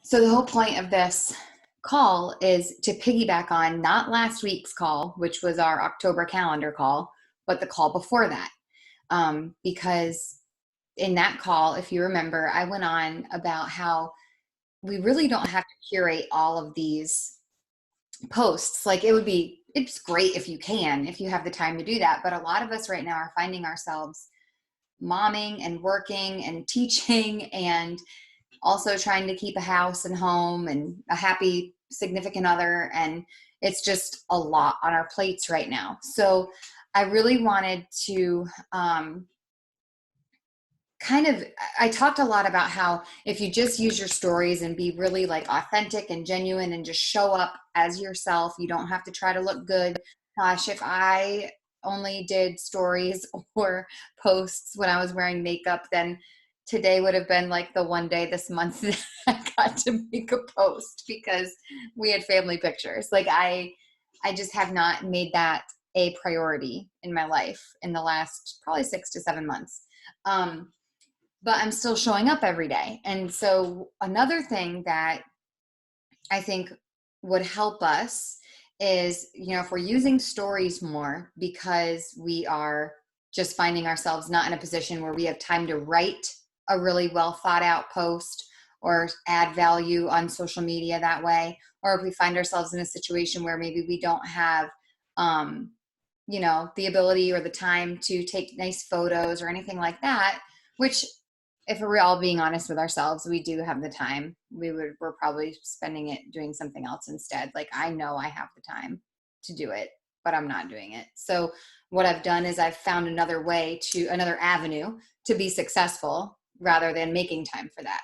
So the whole point of this call is to piggyback on not last week's call, which was our October calendar call, but the call before that. Because in that call, if you remember, I went on about how we really don't have to curate all of these posts. Like it's great if you can, if you have the time to do that. But a lot of us right now are finding ourselves momming and working and teaching and also trying to keep a house and home and a happy significant other. And it's just a lot on our plates right now. So I really wanted to I talked a lot about how if you just use your stories and be really like authentic and genuine and just show up as yourself, you don't have to try to look good. Gosh, if I only did stories or posts when I was wearing makeup, then today would have been like the one day this month that I got to make a post because we had family pictures. Like I just have not made that a priority in my life in the last probably 6 to 7 months. But I'm still showing up every day. And so another thing that I think would help us is, if we're using stories more because we are just finding ourselves not in a position where we have time to write a really well thought out post or add value on social media that way, or if we find ourselves in a situation where maybe we don't have, the ability or the time to take nice photos or anything like that, which if we're all being honest with ourselves, we do have the time. We're probably spending it doing something else instead. Like I know I have the time to do it, but I'm not doing it. So what I've done is I've found another avenue to be successful rather than making time for that.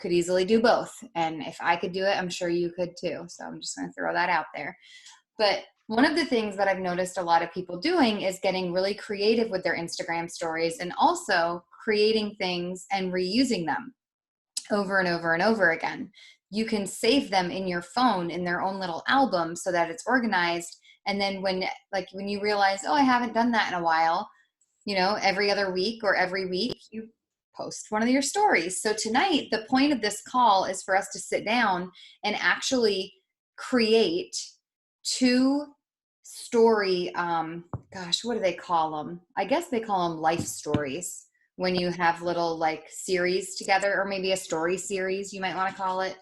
Could easily do both. And if I could do it, I'm sure you could too. So I'm just going to throw that out there. But one of the things that I've noticed a lot of people doing is getting really creative with their Instagram stories and also creating things and reusing them over and over and over again. You can save them in your phone in their own little album so that it's organized. And then when you realize, oh, I haven't done that in a while, every other week or every week, you post one of your stories. So tonight, the point of this call is for us to sit down and actually create two story, what do they call them? I guess they call them life stories when you have little like series together, or maybe a story series, you might want to call it.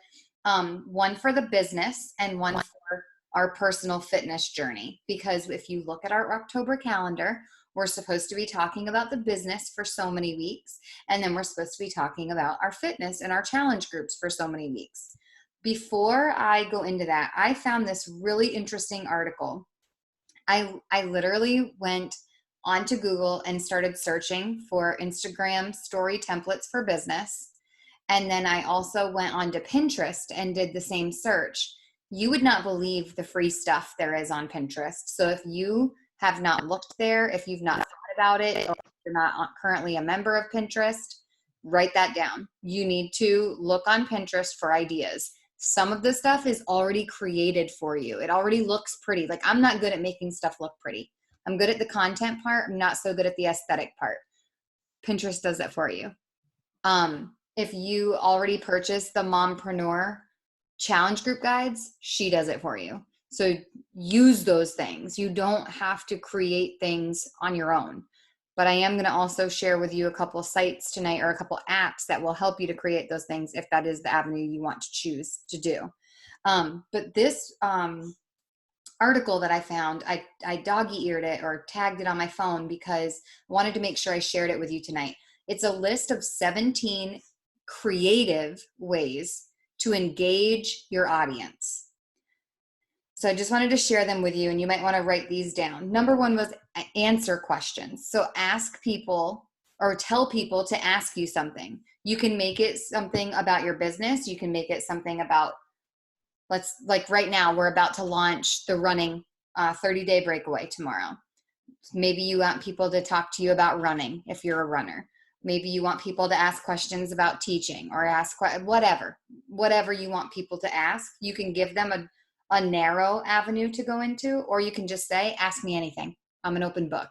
One for the business and one for our personal fitness journey. Because if you look at our October calendar, we're supposed to be talking about the business for so many weeks. And then we're supposed to be talking about our fitness and our challenge groups for so many weeks. Before I go into that, I found this really interesting article. I literally went onto Google and started searching for Instagram story templates for business. And then I also went onto Pinterest and did the same search. You would not believe the free stuff there is on Pinterest. So if you have not looked there, if you've not thought about it, or if you're not currently a member of Pinterest, write that down. You need to look on Pinterest for ideas. Some of the stuff is already created for you. It already looks pretty. Like I'm not good at making stuff look pretty. I'm good at the content part. I'm not so good at the aesthetic part. Pinterest does that for you. If you already purchased the Mompreneur challenge group guides, she does it for you. So use those things. You don't have to create things on your own. But I am going to also share with you a couple sites tonight or a couple apps that will help you to create those things if that is the avenue you want to choose to do. But this article that I found, I doggy-eared it or tagged it on my phone because I wanted to make sure I shared it with you tonight. It's a list of 17 creative ways to engage your audience. So I just wanted to share them with you, and you might want to write these down. Number one was answer questions. So ask people or tell people to ask you something. You can make it something about your business. You can make it something about, like right now, we're about to launch the running 30-day breakaway tomorrow. Maybe you want people to talk to you about running if you're a runner. Maybe you want people to ask questions about teaching or ask whatever you want people to ask. You can give them a narrow avenue to go into, or you can just say, ask me anything. I'm an open book.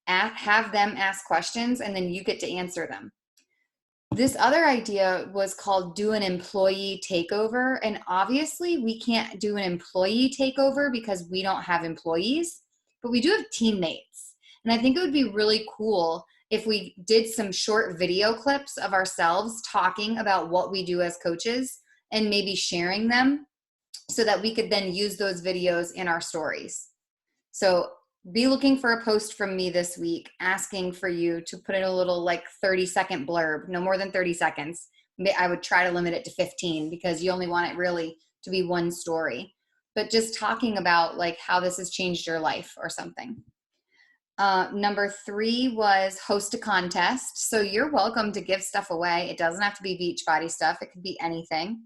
Have them ask questions and then you get to answer them. This other idea was called do an employee takeover. And obviously we can't do an employee takeover because we don't have employees, but we do have teammates. And I think it would be really cool if we did some short video clips of ourselves talking about what we do as coaches and maybe sharing them so that we could then use those videos in our stories. So be looking for a post from me this week asking for you to put in a little like 30-second blurb, no more than 30 seconds. I would try to limit it to 15 because you only want it really to be one story. But just talking about like how this has changed your life or something. Number 3 was host a contest. So you're welcome to give stuff away. It doesn't have to be Beachbody stuff. It could be anything.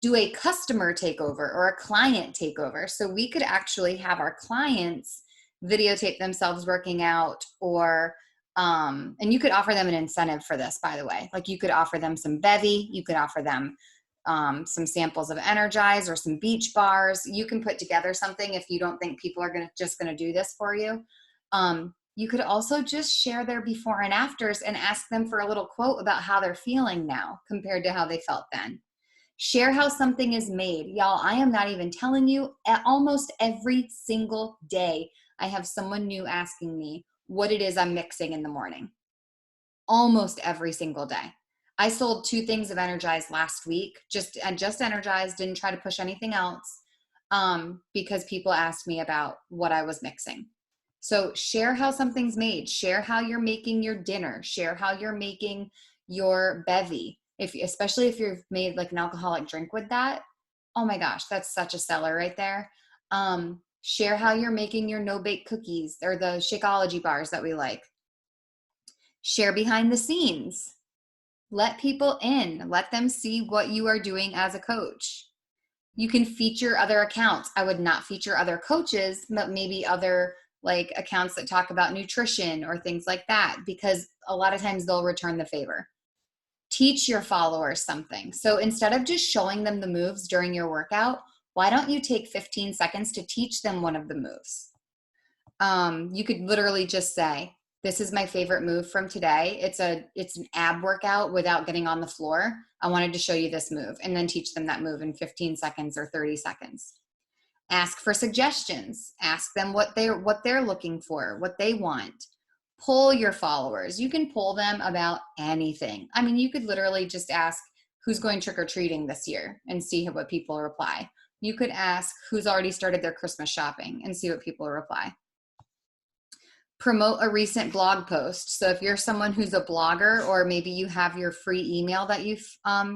Do a customer takeover or a client takeover. So we could actually have our clients videotape themselves working out, or and you could offer them an incentive for this, by the way. Like you could offer them some bevy, you could offer them some samples of Energize or some beach bars. You can put together something if you don't think people are just gonna do this for you. You could also just share their before and afters and ask them for a little quote about how they're feeling now compared to how they felt then. Share how something is made. Y'all, I am not even telling you, almost every single day, I have someone new asking me what it is I'm mixing in the morning. Almost every single day. I sold 2 things of Energize last week, just Energize, didn't try to push anything else, because people asked me about what I was mixing. So share how something's made. Share how you're making your dinner. Share how you're making your bevy. Especially if you've made like an alcoholic drink with that. Oh my gosh, that's such a seller right there. Share how you're making your no-bake cookies or the Shakeology bars that we like. Share behind the scenes. Let people in. Let them see what you are doing as a coach. You can feature other accounts. I would not feature other coaches, but maybe other like accounts that talk about nutrition or things like that, because a lot of times they'll return the favor. Teach your followers something. So instead of just showing them the moves during your workout, why don't you take 15 seconds to teach them one of the moves? You could literally just say, this is my favorite move from today. It's an ab workout without getting on the floor. I wanted to show you this move, and then teach them that move in 15 seconds or 30 seconds. Ask for suggestions. Ask them what they're looking for, what they want. Poll your followers. You can poll them about anything. I mean, you could literally just ask who's going trick-or-treating this year and see what people reply. You could ask who's already started their Christmas shopping and see what people reply. Promote a recent blog post. So if you're someone who's a blogger, or maybe you have your free email that you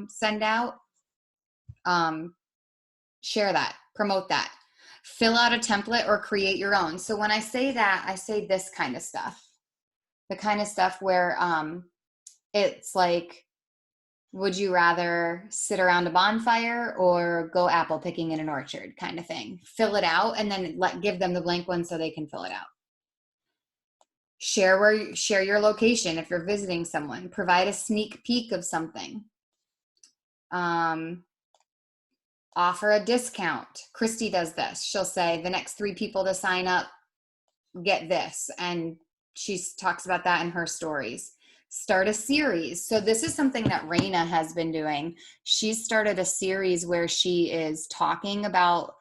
send out, share that, promote that. Fill out a template or create your own. So when I say that, I say this kind of stuff. The kind of stuff where it's like, would you rather sit around a bonfire or go apple picking in an orchard kind of thing. Fill it out and then give them the blank one so they can fill it out. Share your location if you're visiting someone. Provide a sneak peek of something. Offer a discount. Christy does this. She'll say the next 3 people to sign up get this, and she talks about that in her stories. Start a series. So this is something that Raina has been doing. She's started a series where she is talking about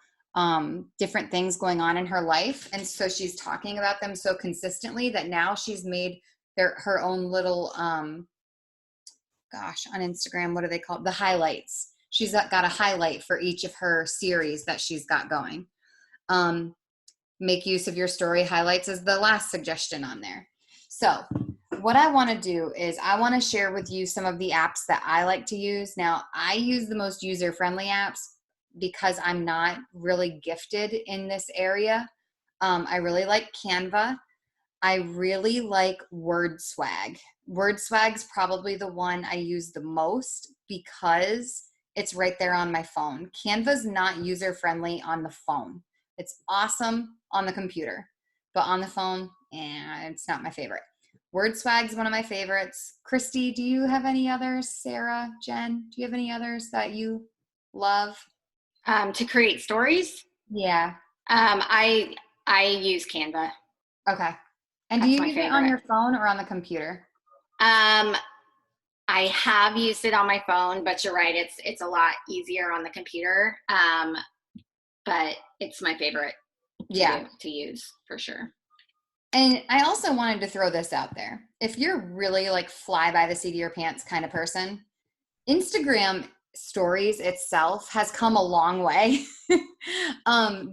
different things going on in her life. And so she's talking about them so consistently that now she's made her own little, on Instagram, what do they call it? The highlights. She's got a highlight for each of her series that she's got going. Make use of your story highlights is the last suggestion on there. So what I want to do is I want to share with you some of the apps that I like to use. Now, I use the most user-friendly apps because I'm not really gifted in this area. I really like Canva. I really like WordSwag. WordSwag's probably the one I use the most because it's right there on my phone. Canva's not user-friendly on the phone. It's awesome on the computer, but on the phone, it's not my favorite. WordSwag's one of my favorites. Christy, do you have any others? Sarah, Jen, do you have any others that you love? To create stories? Yeah. I use Canva. Okay. And do you use it on your phone or on the computer? I have used it on my phone, but you're right. It's a lot easier on the computer. But it's my favorite Yeah. to use for sure. And I also wanted to throw this out there. If you're really like fly by the seat of your pants kind of person, Instagram stories itself has come a long way.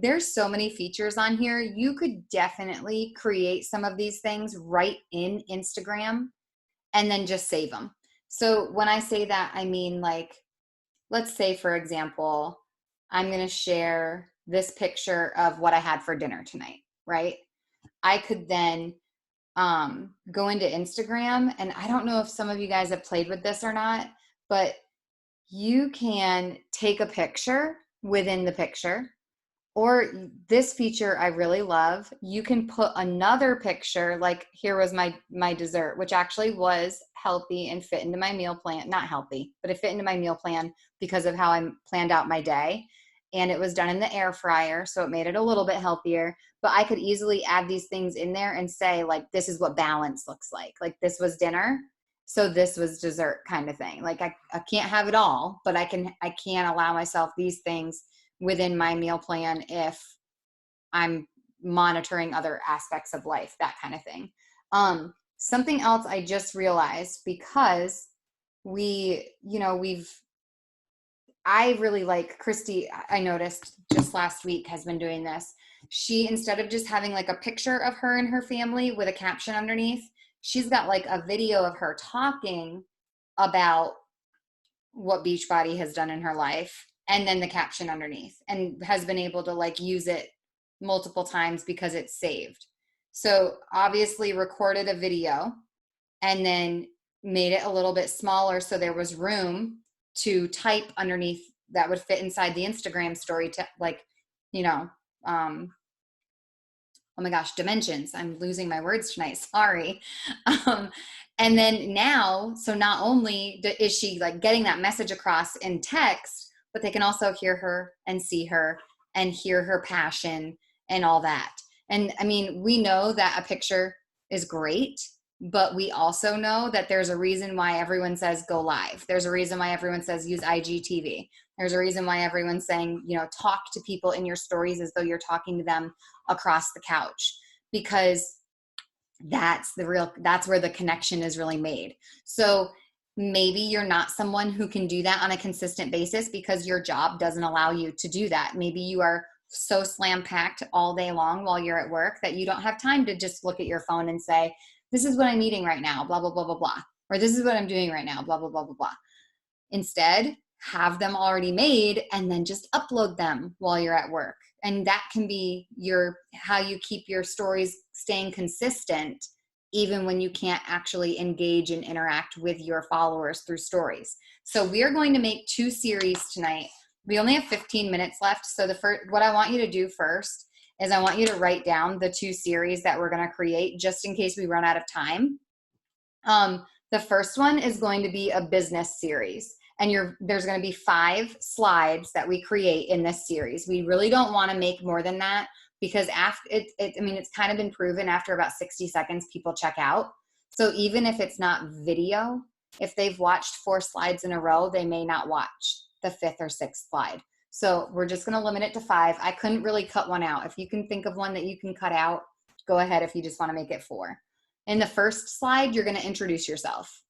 There's so many features on here. You could definitely create some of these things right in Instagram and then just save them. So when I say that, I mean, like, let's say, for example, I'm going to share this picture of what I had for dinner tonight, right? I could then go into Instagram, and I don't know if some of you guys have played with this or not, but you can take a picture within the picture, or this feature I really love, you can put another picture, like here was my dessert, which actually was healthy and fit into my meal plan. Not healthy, but it fit into my meal plan because of how I planned out my day. And it was done in the air fryer, so it made it a little bit healthier. But I could easily add these things in there and say, like, this is what balance looks like. Like, this was dinner, so this was dessert, kind of thing. Like, I can't have it all, but I can allow myself these things within my meal plan if I'm monitoring other aspects of life, that kind of thing. Something else I just realized, because I really like Christy, I noticed just last week, has been doing this. She, instead of just having like a picture of her and her family with a caption underneath, she's got like a video of her talking about what Beachbody has done in her life, and then the caption underneath, and has been able to like use it multiple times because it's saved. So obviously recorded a video and then made it a little bit smaller so there was room to type underneath that would fit inside the Instagram story to, like, you know, oh my gosh, dimensions. I'm losing my words tonight. Sorry. And then now, so not only is she like getting that message across in text, but they can also hear her and see her and hear her passion and all that. And I mean, we know that a picture is great, but we also know that there's a reason why everyone says go live. There's a reason why everyone says use IGTV. There's a reason why everyone's saying, talk to people in your stories as though you're talking to them across the couch, because that's where the connection is really made. So maybe you're not someone who can do that on a consistent basis because your job doesn't allow you to do that. Maybe you are so slam packed all day long while you're at work that you don't have time to just look at your phone and say, this is what I'm eating right now, blah, blah, blah, blah, blah. Or this is what I'm doing right now, blah, blah, blah, blah, blah. Instead, have them already made and then just upload them while you're at work. And that can be how you keep your stories staying consistent, even when you can't actually engage and interact with your followers through stories. So we are going to make 2 series tonight. We only have 15 minutes left. So what I want you to do first is I want you to write down the 2 series that we're going to create just in case we run out of time. The first one is going to be a business series. And there's going to be 5 slides that we create in this series. We really don't want to make more than that, because it's kind of been proven after about 60 seconds, people check out. So even if it's not video, if they've watched 4 slides in a row, they may not watch the 5th or 6th slide. So we're just going to limit it to 5. I couldn't really cut one out. If you can think of one that you can cut out, go ahead if you just want to make it 4. In the first slide, you're going to introduce yourself.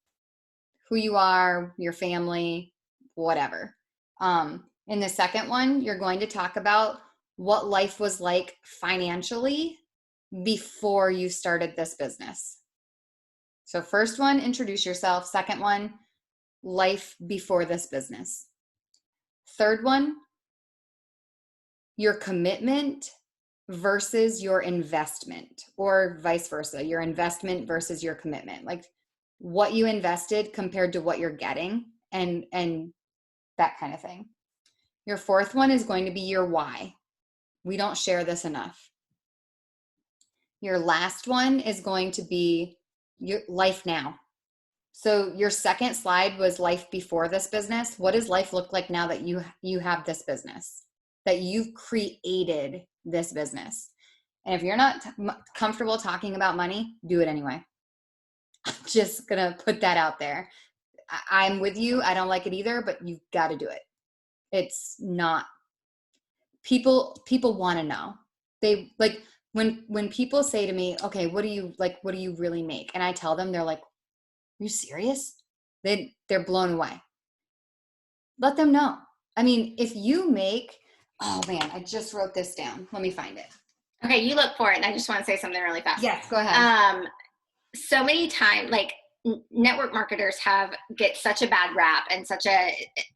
Who you are, your family, whatever. In the second one, you're going to talk about what life was like financially before you started this business. So first one, introduce yourself. Second one, life before this business. Third one, your commitment versus your investment, or vice versa, your investment versus your commitment. Like, what you invested compared to what you're getting, and that kind of thing. Your fourth one is going to be your why. We don't share this enough. Your last one is going to be your life now. So your second slide was life before this business. What does life look like now that you have this business, that you've created this business? And if you're not comfortable talking about money, do it anyway. I'm just going to put that out there. I'm with you. I don't like it either, but you've got to do it. It's not, people want to know. They like, when people say to me, okay, what do you really make? And I tell them, they're like, are you serious? They're blown away. Let them know. I mean, if you make, oh man, I just wrote this down. Let me find it. Okay, you look for it, and I just want to say something really fast. Yes, go ahead. So many times, like network marketers get such a bad rap and such a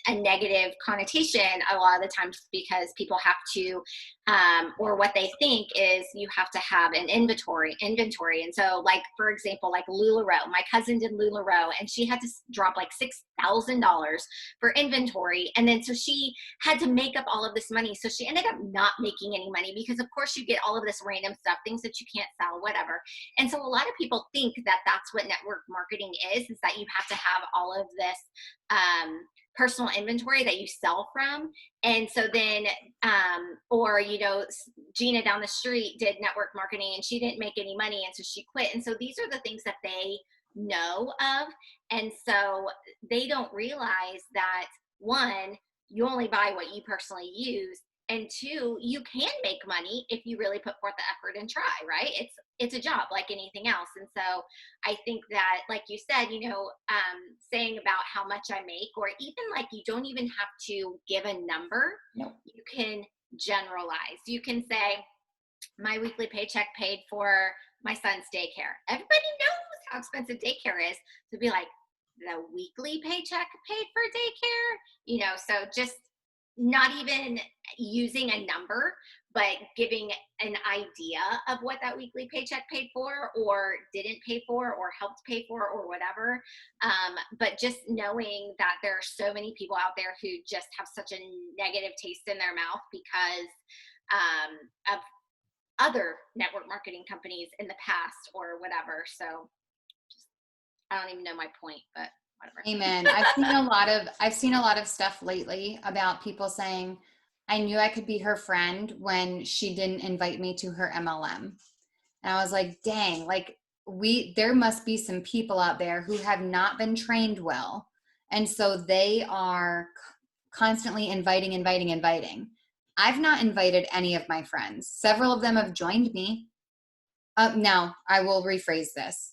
negative connotation a lot of the times because people have to, or what they think is you have to have an inventory. And so, like, for example, like LuLaRoe, my cousin did LuLaRoe, and she had to drop like $6,000 for inventory. And then so she had to make up all of this money. So she ended up not making any money because, of course, you get all of this random stuff, things that you can't sell, whatever. And so a lot of people think that that's what network marketing is that you have to have all of this personal inventory that you sell from. And so then, or, Gina down the street did network marketing and she didn't make any money. And so she quit. And so these are the things that they know of. And so they don't realize that, one, you only buy what you personally use. And two, you can make money if you really put forth the effort and try, right? It's a job like anything else. And so I think that, like you said, saying about how much I make, or even like you don't even have to give a number. No. You can generalize. You can say, my weekly paycheck paid for my son's daycare. Everybody knows how expensive daycare is. To be like, the weekly paycheck paid for daycare, so just not even using a number, but giving an idea of what that weekly paycheck paid for or didn't pay for or helped pay for or whatever. But just knowing that there are so many people out there who just have such a negative taste in their mouth because of other network marketing companies in the past or whatever. So I don't even know my point, but whatever. Amen. I've seen a lot of stuff lately about people saying, I knew I could be her friend when she didn't invite me to her MLM. And I was like, dang, like there must be some people out there who have not been trained well. And so they are constantly inviting. I've not invited any of my friends. Several of them have joined me. Now I will rephrase this.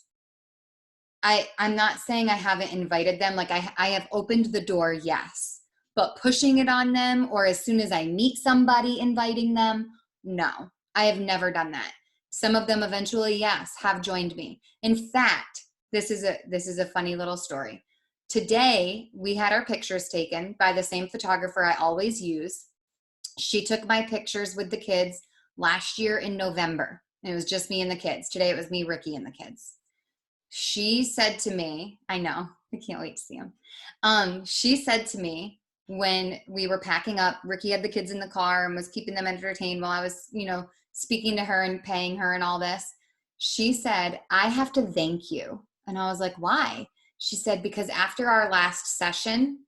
I'm not saying I haven't invited them. Like I have opened the door, yes, but pushing it on them or as soon as I meet somebody, inviting them, no, I have never done that. Some of them eventually, yes, have joined me. In fact, this is a funny little story. Today, we had our pictures taken by the same photographer I always use. She took my pictures with the kids last year in November. It was just me and the kids. Today, it was me, Ricky, and the kids. She said to me, I know, I can't wait to see him. She said to me when we were packing up, Ricky had the kids in the car and was keeping them entertained while I was, speaking to her and paying her and all this. She said, I have to thank you. And I was like, why? She said, because after our last session,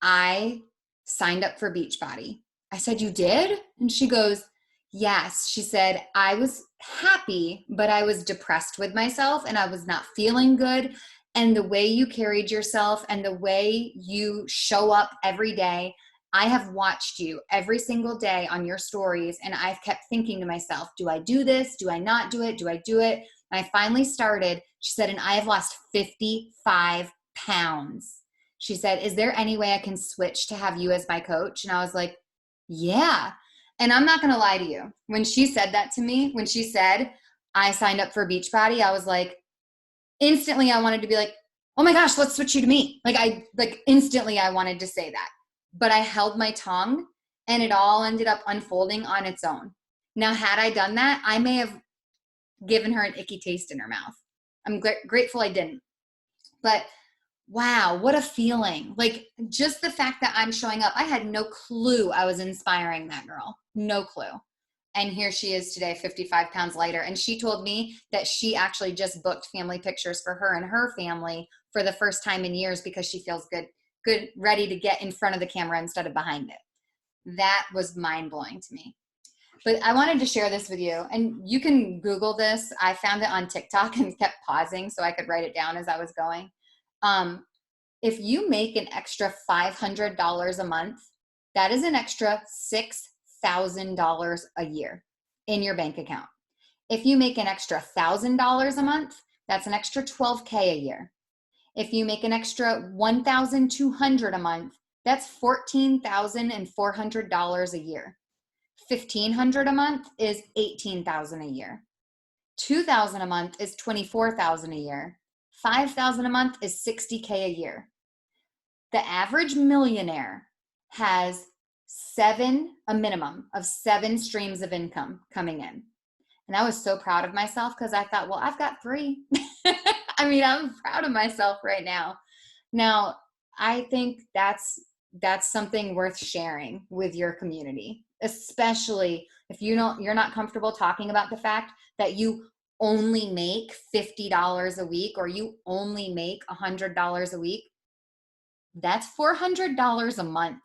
I signed up for Beachbody. I said, you did? And she goes, yes. She said, I was happy, but I was depressed with myself and I was not feeling good. And the way you carried yourself and the way you show up every day, I have watched you every single day on your stories. And I've kept thinking to myself, do I do this? Do I not do it? Do I do it? And I finally started, she said, and I have lost 55 pounds. She said, is there any way I can switch to have you as my coach? And I was like, yeah. And I'm not going to lie to you. When she said that to me, when she said, I signed up for Beachbody, I was like, instantly I wanted to be like, oh my gosh, let's switch you to me. Instantly I wanted to say that. But I held my tongue and it all ended up unfolding on its own. Now, had I done that, I may have given her an icky taste in her mouth. I'm grateful I didn't. But wow, what a feeling. Like just the fact that I'm showing up, I had no clue I was inspiring that girl. No clue. And here she is today, 55 pounds lighter. And she told me that she actually just booked family pictures for her and her family for the first time in years because she feels good, ready to get in front of the camera instead of behind it. That was mind blowing to me. But I wanted to share this with you, and you can Google this. I found it on TikTok and kept pausing so I could write it down as I was going. If you make an extra $500 a month, that is an extra $6,000 a year in your bank account. If you make an extra $1,000 a month, that's an extra $12K a year. If you make an extra $1,200 a month, that's $14,400 a year. $1,500 a month is $18,000 a year. $2,000 a month is $24,000 a year. $5,000 a month is $60K a year. The average millionaire has a minimum of 7 streams of income coming in. And I was so proud of myself because I thought, well, I've got 3. I mean, I'm proud of myself right now. Now, I think that's something worth sharing with your community, especially if you're not comfortable talking about the fact that you only make $50 a week or you only make $100 a week. That's $400 a month.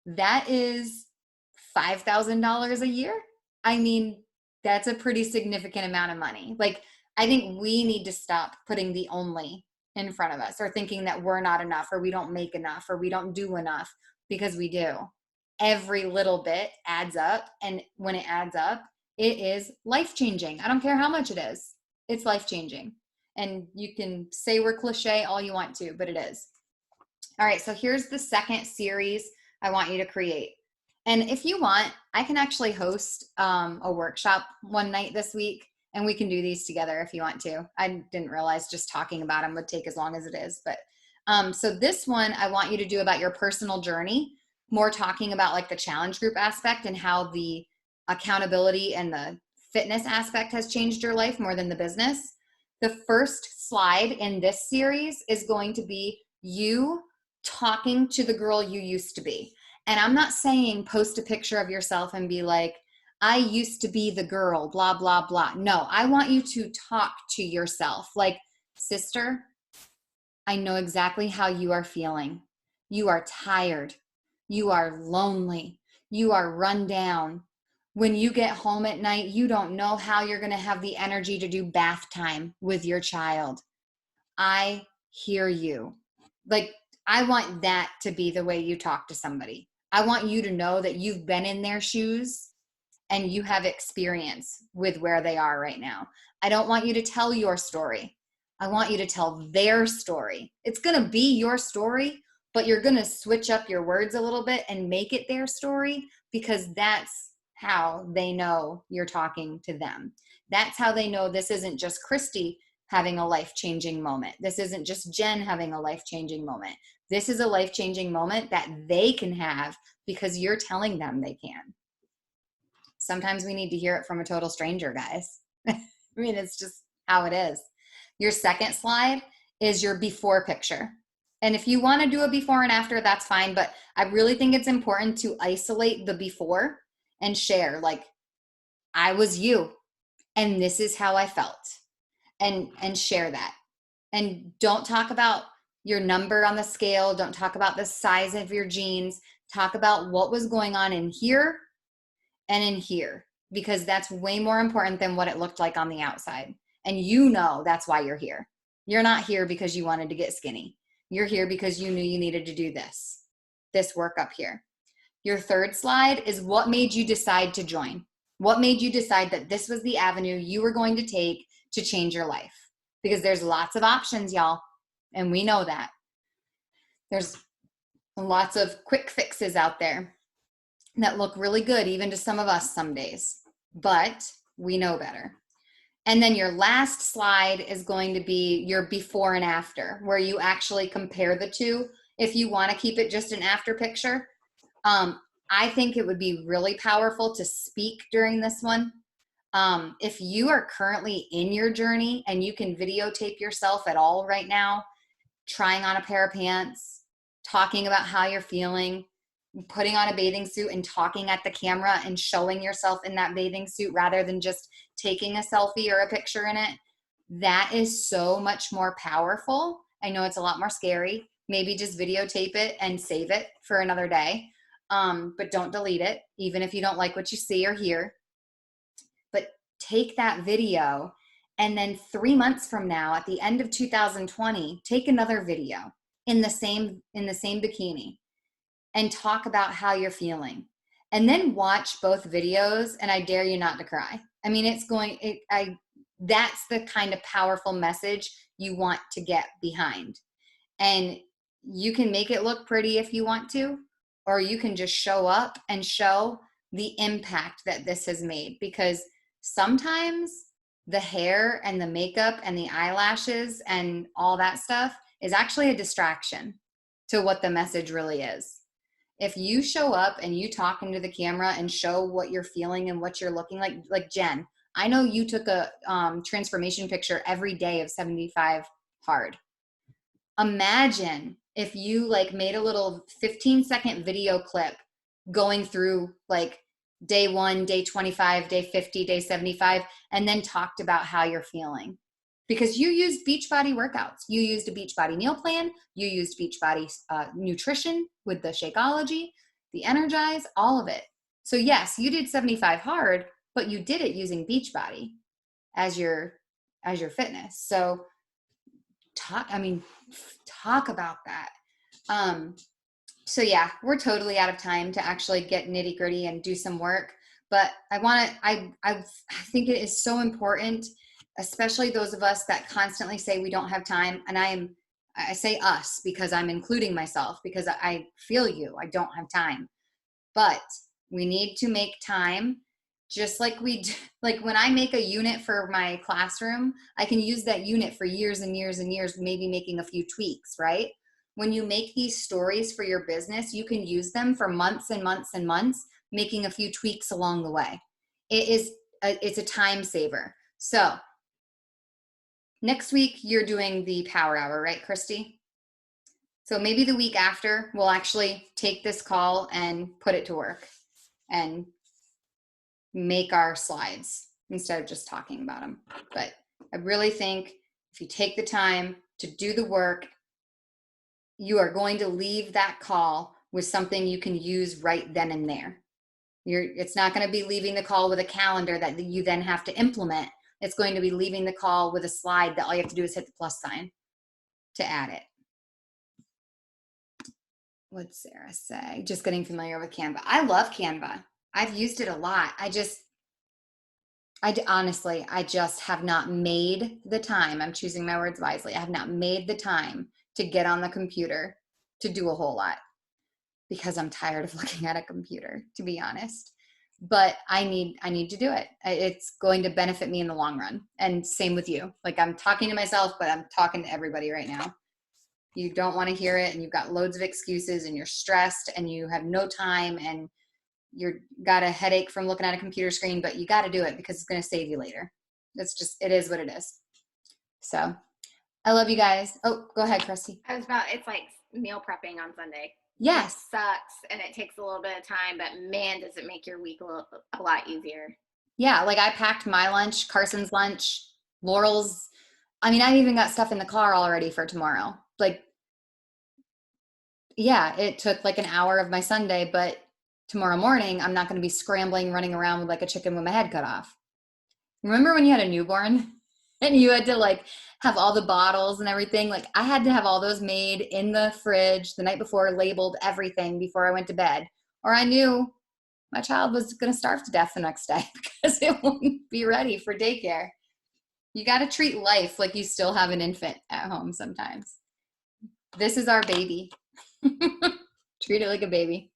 That is $5,000 a year. I mean, that's a pretty significant amount of money. Like, I think we need to stop putting the only in front of us or thinking that we're not enough or we don't make enough or we don't do enough, because we do. Every little bit adds up. And when it adds up, it is life-changing. I don't care how much it is. It's life-changing. And you can say we're cliche all you want to, but it is. All right, so here's the second series I want you to create. And if you want, I can actually host a workshop one night this week, and we can do these together if you want to. I didn't realize just talking about them would take as long as it is. But so this one, I want you to do about your personal journey, more talking about like the challenge group aspect and how the accountability and the fitness aspect has changed your life more than the business. The first slide in this series is going to be you talking to the girl you used to be. And I'm not saying post a picture of yourself and be like, I used to be the girl, blah, blah, blah. No, I want you to talk to yourself like, sister, I know exactly how you are feeling. You are tired. You are lonely. You are run down. When you get home at night, you don't know how you're going to have the energy to do bath time with your child. I hear you. Like, I want that to be the way you talk to somebody. I want you to know that you've been in their shoes and you have experience with where they are right now. I don't want you to tell your story. I want you to tell their story. It's going to be your story, but you're going to switch up your words a little bit and make it their story, because that's how they know you're talking to them. That's how they know this isn't just Christy having a life-changing moment. This isn't just Jen having a life-changing moment. This is a life-changing moment that they can have because you're telling them they can. Sometimes we need to hear it from a total stranger, guys. I mean, it's just how it is. Your second slide is your before picture. And if you want to do a before and after, that's fine. But I really think it's important to isolate the before and share, like, I was you and this is how I felt, and share that. And don't talk about your number on the scale. Don't talk about the size of your jeans. Talk about what was going on in here and in here, because that's way more important than what it looked like on the outside. And you know that's why you're here. You're not here because you wanted to get skinny. You're here because you knew you needed to do this work up here. Your third slide is what made you decide to join. What made you decide that this was the avenue you were going to take to change your life? Because there's lots of options, y'all, and we know that. There's lots of quick fixes out there that look really good, even to some of us some days, but we know better. And then your last slide is going to be your before and after, where you actually compare the two. If you want to keep it just an after picture, I think it would be really powerful to speak during this one. If you are currently in your journey and you can videotape yourself at all right now, trying on a pair of pants, talking about how you're feeling, putting on a bathing suit and talking at the camera and showing yourself in that bathing suit rather than just taking a selfie or a picture in it, that is so much more powerful. I know it's a lot more scary. Maybe just videotape it and save it for another day. But don't delete it, even if you don't like what you see or hear. But take that video, and then 3 months from now, at the end of 2020, take another video in the same bikini and talk about how you're feeling. And then watch both videos, and I dare you not to cry. I mean, that's the kind of powerful message you want to get behind. And you can make it look pretty if you want to, or you can just show up and show the impact that this has made. Because sometimes the hair and the makeup and the eyelashes and all that stuff is actually a distraction to what the message really is. If you show up and you talk into the camera and show what you're feeling and what you're looking like Jen, I know you took a transformation picture every day of 75 hard. Imagine if you like made a little 15-second video clip going through like day 1, day 25, day 50, day 75, and then talked about how you're feeling. Because you used Beachbody workouts. You used a Beachbody meal plan. You used Beachbody nutrition with the Shakeology, the Energize, all of it. So yes, you did 75 hard, but you did it using Beachbody as your fitness. So talk about that. So yeah, we're totally out of time to actually get nitty gritty and do some work. But I think it is so important, especially those of us that constantly say we don't have time. And I say us because I'm including myself, because I feel you, I don't have time. But we need to make time, just like like when I make a unit for my classroom, I can use that unit for years and years and years, maybe making a few tweaks, right? When you make these stories for your business, you can use them for months and months and months, making a few tweaks along the way. It's a time saver. So next week you're doing the power hour, right, Christy? So maybe the week after we'll actually take this call and put it to work and make our slides instead of just talking about them. But I really think if you take the time to do the work, you are going to leave that call with something you can use right then and there. It's not going to be leaving the call with a calendar that you then have to implement. It's going to be leaving the call with a slide that all you have to do is hit the plus sign to add it. What'd Sarah say? Just getting familiar with Canva. I love Canva. I've used it a lot. Honestly, I just have not made the time. I'm choosing my words wisely. I have not made the time to get on the computer to do a whole lot because I'm tired of looking at a computer, to be honest. But I need to do it. It's going to benefit me in the long run. And same with you. Like, I'm talking to myself, but I'm talking to everybody right now. You don't want to hear it, and you've got loads of excuses, and you're stressed, and you have no time, and you're got a headache from looking at a computer screen, but you got to do it because it's going to save you later. It is what it is. So I love you guys. Oh, go ahead, Christy. It's like meal prepping on Sunday. Yes. It sucks, and it takes a little bit of time, but man, does it make your week a lot easier. Yeah, like I packed my lunch, Carson's lunch, Laurel's. I mean, I even got stuff in the car already for tomorrow. Like, yeah, it took like an hour of my Sunday, but tomorrow morning, I'm not going to be scrambling, running around with like a chicken with my head cut off. Remember when you had a newborn and you had to like have all the bottles and everything? Like, I had to have all those made in the fridge the night before, labeled everything before I went to bed, or I knew my child was going to starve to death the next day because it wouldn't be ready for daycare. You got to treat life like you still have an infant at home sometimes. This is our baby. Treat it like a baby.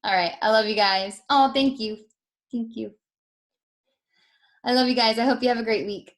All right. I love you guys. Oh, thank you. Thank you. I love you guys. I hope you have a great week.